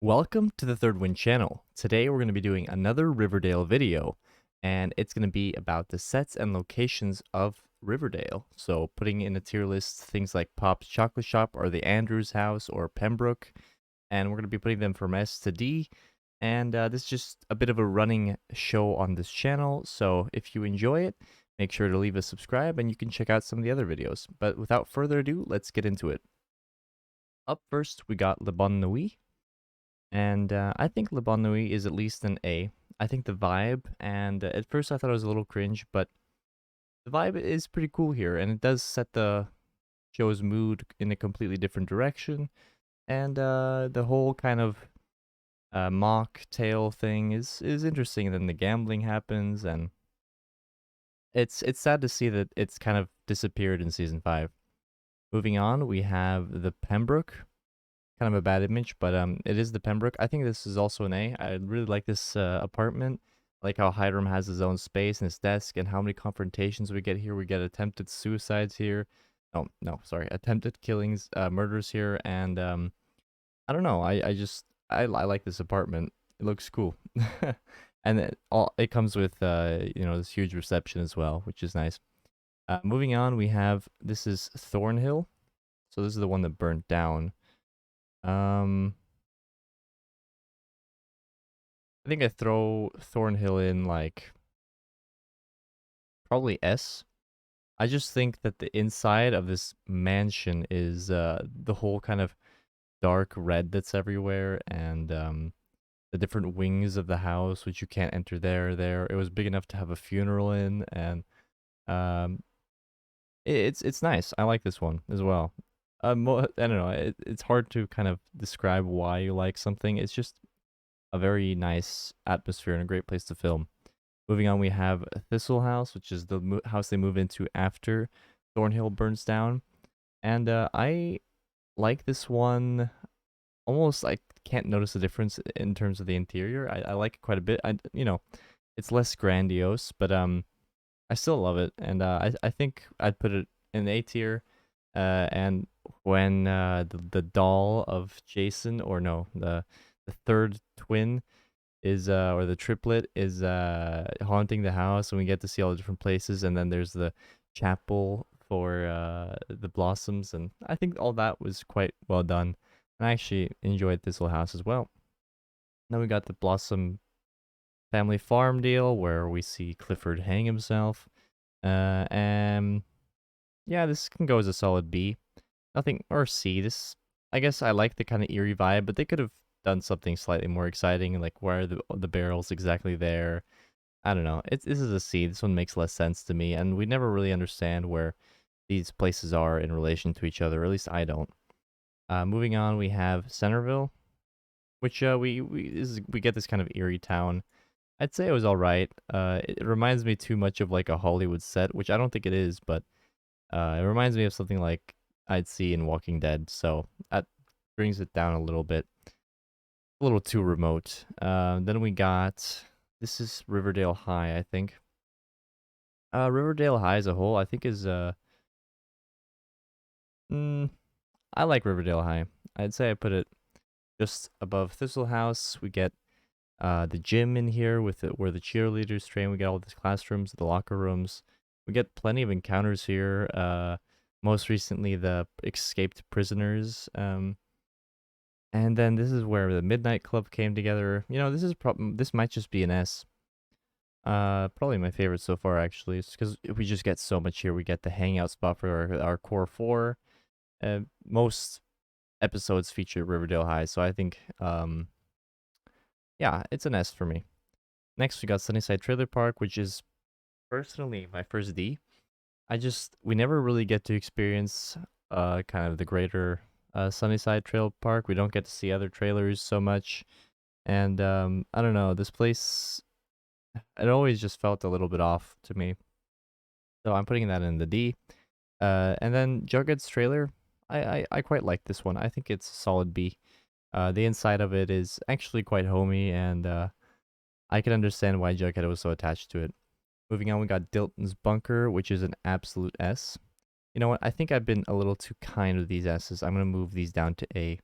Welcome to the Third Wind channel. Today we're going to be doing another Riverdale video, and it's going to be about the sets and locations of Riverdale. So putting in a tier list things like Pop's Chocolate Shop or the Andrews House or Pembroke, and we're going to be putting them from S to D. And this is just a bit of a running show on this channel, so if you enjoy it, make sure to leave a subscribe and you can check out some of the other videos. But without further ado, let's get into it. Up first, we got Le Bon Nuit. And I think Le Bon Nuit is at least an A. I think the vibe, and at first I thought it was a little cringe, but the vibe is pretty cool here, and it does set the show's mood in a completely different direction. And the whole kind of mock tale thing is interesting. And then the gambling happens, and it's sad to see that it's kind of disappeared in season 5. Moving on, we have the Pembroke. Kind of a bad image, but it is the Pembroke. I think this is also an A. I really like this apartment. I like how Hiram has his own space and his desk, and how many confrontations we get here. We get attempted suicides here. Oh, no, sorry. Attempted killings, murders here, and I don't know. I like this apartment. It looks cool. And it comes with this huge reception as well, which is nice. Moving on, this is Thornhill. So this is the one that burnt down. I think I throw Thornhill in like probably S. I just think that the inside of this mansion is the whole kind of dark red that's everywhere, and the different wings of the house which you can't enter there. It was big enough to have a funeral in, and um it's nice. I like this one as well. I don't know. It's hard to kind of describe why you like something. It's just a very nice atmosphere and a great place to film. Moving on, we have Thistle House, which is the house they move into after Thornhill burns down. And I like this one. Almost, I can't notice a difference in terms of the interior. I like it quite a bit. It's less grandiose, but I still love it. And I think I'd put it in A tier. And when the doll of Jason, or no, the third twin is or the triplet is haunting the house, and we get to see all the different places, and then there's the chapel for the blossoms, and I think all that was quite well done, and I actually enjoyed Thistle House as well. Then we got the Blossom family farm deal where we see Clifford hang himself, and yeah, this can go as a solid B. Nothing, or C. This, I guess I like the kind of eerie vibe, but they could have done something slightly more exciting, like why are the barrels exactly there? I don't know. This is a C. This one makes less sense to me, and we never really understand where these places are in relation to each other. Or at least I don't. Moving on, we have Centerville, which we get this kind of eerie town. I'd say it was all right. It reminds me too much of like a Hollywood set, which I don't think it is, but it reminds me of something like I'd see in Walking Dead, so that brings it down a little bit. A little too remote. Then we got, this is Riverdale High, I think. Riverdale High as a whole, I think is, I like Riverdale High. I'd say I put it just above Thistle House. We get the gym in here with it, where the cheerleaders train. We get all these classrooms, the locker rooms. We get plenty of encounters here. Most recently, the escaped prisoners. And then this is where the Midnight Club came together. This might just be an S. Probably my favorite so far, actually. It's because we just get so much here. We get the hangout spot for our core 4. Most episodes feature Riverdale High, so I think, yeah, it's an S for me. Next, we got Sunnyside Trailer Park, which is personally my first D. We never really get to experience kind of the greater Sunnyside Trail Park. We don't get to see other trailers so much, and I don't know, this place, it always just felt a little bit off to me, so I'm putting that in the D. And then Jughead's trailer, I quite like this one. I think it's a solid B. The inside of it is actually quite homey, and I can understand why Jughead was so attached to it. Moving on, we got Dilton's Bunker, which is an absolute S. You know what? I think I've been a little too kind with these S's. I'm going to move these down to A.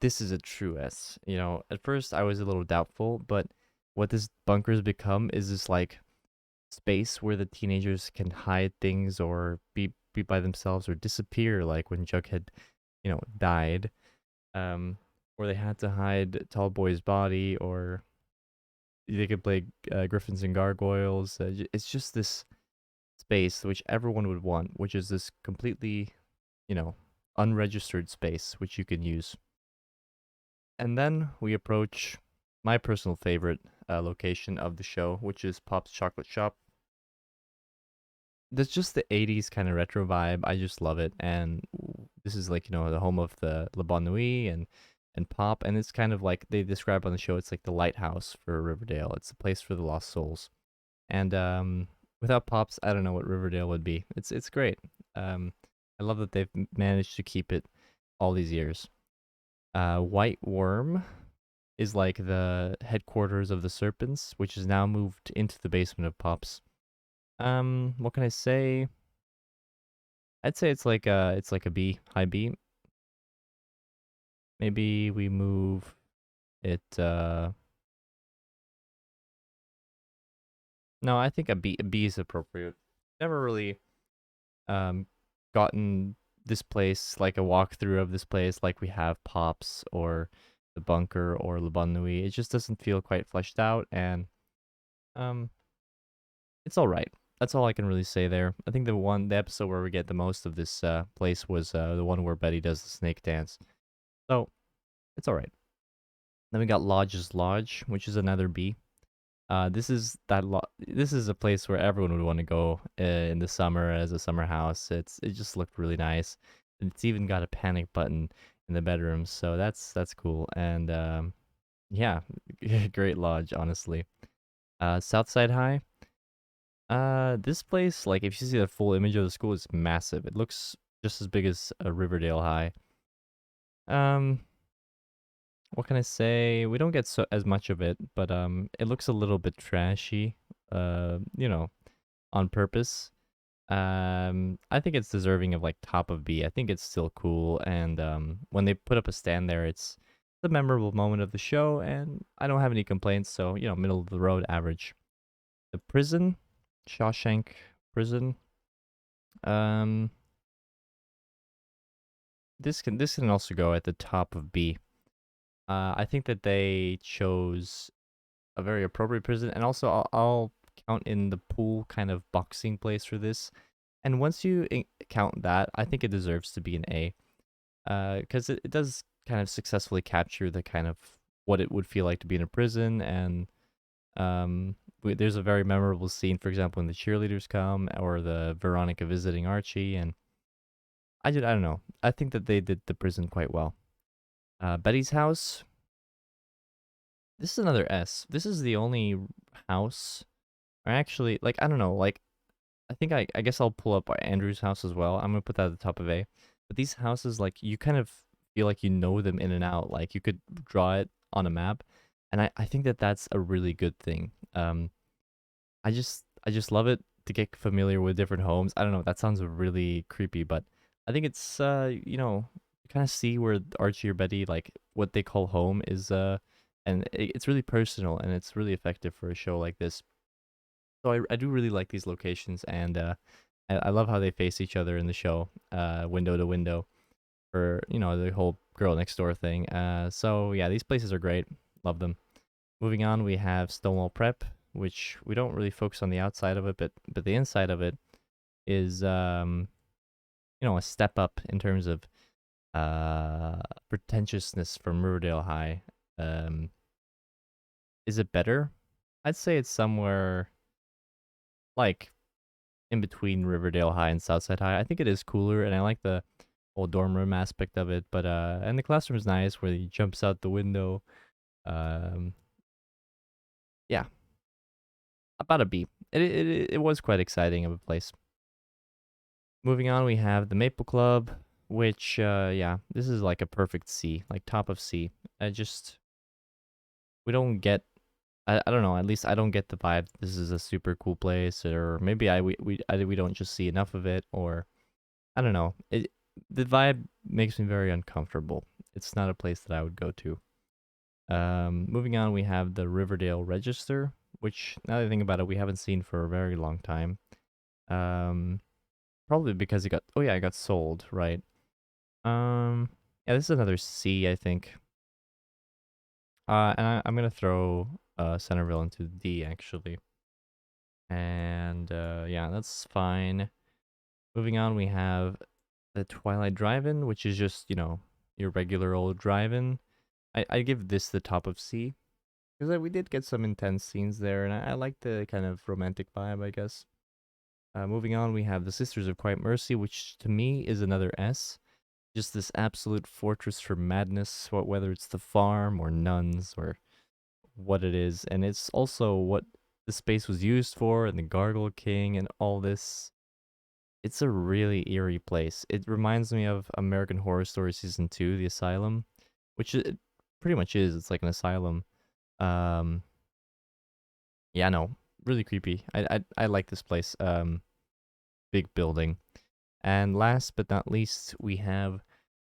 This is a true S. You know, at first I was a little doubtful, but what this bunker's become is this like space where the teenagers can hide things or be by themselves or disappear, like when Jughead, died. Um, or they had to hide Tall Boy's body, or they could play Griffins and Gargoyles. It's just this space which everyone would want, which is this completely, you know, unregistered space which you can use. And then we approach my personal favorite location of the show, which is Pop's Chocolate Shop. There's just the 80s kind of retro vibe. I just love it. And this is like, the home of the Le Bon Nuit and Pop. And it's kind of like they describe on the show, it's like the lighthouse for Riverdale. It's a place for the lost souls. And without Pops, I don't know what Riverdale would be. It's great. I love that they've managed to keep it all these years. White Worm is like the headquarters of the Serpents, which is now moved into the basement of Pops. What can I say? I'd say it's like a B, high B. Maybe we move it. No, I think a B is appropriate. Never really um gotten this place like a walkthrough of this place like we have Pops or the bunker or Le Bon Nuit. It just doesn't feel quite fleshed out, and um it's all right. That's all I can really say there. I think the episode where we get the most of this place was the one where Betty does the snake dance. So it's all right. Then we got Lodge's Lodge, which is another B. This is a place where everyone would want to go in the summer as a summer house. It just looked really nice. And it's even got a panic button in the bedroom, so that's cool. And yeah, great lodge, honestly. Southside High. This place, like if you see the full image of the school, it's massive. It looks just as big as a Riverdale High. Um, what can I say? We don't get as much of it, but it looks a little bit trashy. On purpose. I think it's deserving of like top of B. I think it's still cool, and when they put up a stand there, it's the memorable moment of the show, and I don't have any complaints. So middle of the road, average. The prison, Shawshank Prison. Um, this can also go at the top of B. I think that they chose a very appropriate prison, and also I'll count in the pool kind of boxing place for this. And once you count that, I think it deserves to be an A, because it does kind of successfully capture the kind of what it would feel like to be in a prison, and there's a very memorable scene, for example, when the cheerleaders come, or the Veronica visiting Archie, and I don't know. I think that they did the prison quite well. Betty's house. This is another S. This is the only house, or actually, like I don't know, like I guess I'll pull up Andrew's house as well. I'm gonna put that at the top of A. But these houses, like you kind of feel like you know them in and out. Like you could draw it on a map, and I think that that's a really good thing. I just love it to get familiar with different homes. I don't know. That sounds really creepy, but I think it's you kind of see where Archie or Betty, like what they call home is and it's really personal, and it's really effective for a show like this. So I do really like these locations, and I love how they face each other in the show, window to window, for the whole girl next door thing. So yeah, these places are great. Love them. Moving on, we have Stonewall Prep, which we don't really focus on the outside of it, but the inside of it is a step up in terms of pretentiousness from Riverdale High. Is it better? I'd say it's somewhere like in between Riverdale High and Southside High. I think it is cooler, and I like the whole dorm room aspect of it. But and the classroom is nice, where he jumps out the window. Um, yeah, about a B. It was quite exciting of a place. Moving on, we have the Maple Club, which yeah, this is like a perfect C, like top of C. I just we don't get. I don't know. At least I don't get the vibe. This is a super cool place, or maybe we don't just see enough of it, or I don't know. The vibe makes me very uncomfortable. it's not a place that I would go to. Moving on, we have the Riverdale Register, which now that I think about it, we haven't seen for a very long time. Um, Probably because it got, oh yeah, it got sold, right? Yeah, this is another C, I think. I'm gonna throw Centerville into D actually, and yeah, that's fine. Moving on, we have the Twilight Drive-In, which is just your regular old drive-in. I give this the top of C because we did get some intense scenes there, and I like the kind of romantic vibe, I guess. Moving on, we have the Sisters of Quiet Mercy, which to me is another S. Just this absolute fortress for madness, whether it's the farm or nuns or what it is. And it's also what the space was used for, and the Gargle King and all this. It's a really eerie place. It reminds me of American Horror Story Season 2, The Asylum, which it pretty much is. It's like an asylum. Um, yeah, no, really creepy. I like this place. Big building. And last but not least, we have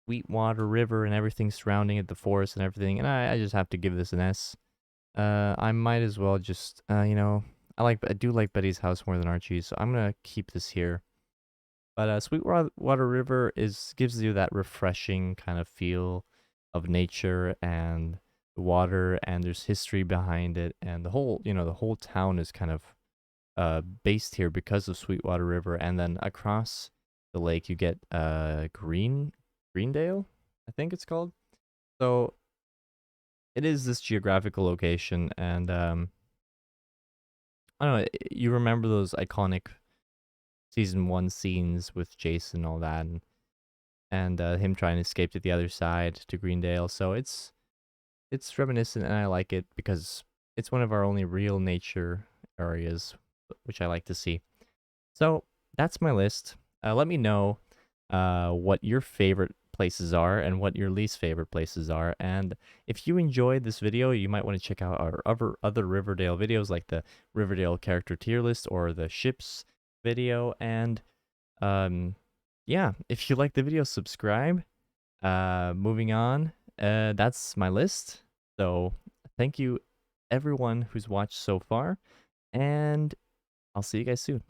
Sweetwater River and everything surrounding it, the forest and everything. And I just have to give this an S. I might as well just, I do like Betty's house more than Archie's, so I'm gonna keep this here. But Sweetwater River gives you that refreshing kind of feel of nature and the water, and there's history behind it, and the whole town is kind of based here because of Sweetwater River, and then across the lake you get Greendale, I think it's called. So it is this geographical location, and I don't know. You remember those iconic season 1 scenes with Jason and all that, and him trying to escape to the other side to Greendale. So it's reminiscent, and I like it because it's one of our only real nature areas, which I like to see. So that's my list. Let me know what your favorite places are and what your least favorite places are. And if you enjoyed this video, you might want to check out our other Riverdale videos, like the Riverdale character tier list or the ships video. And yeah, if you like the video, subscribe. Moving on, that's my list. So thank you everyone who's watched so far, and I'll see you guys soon.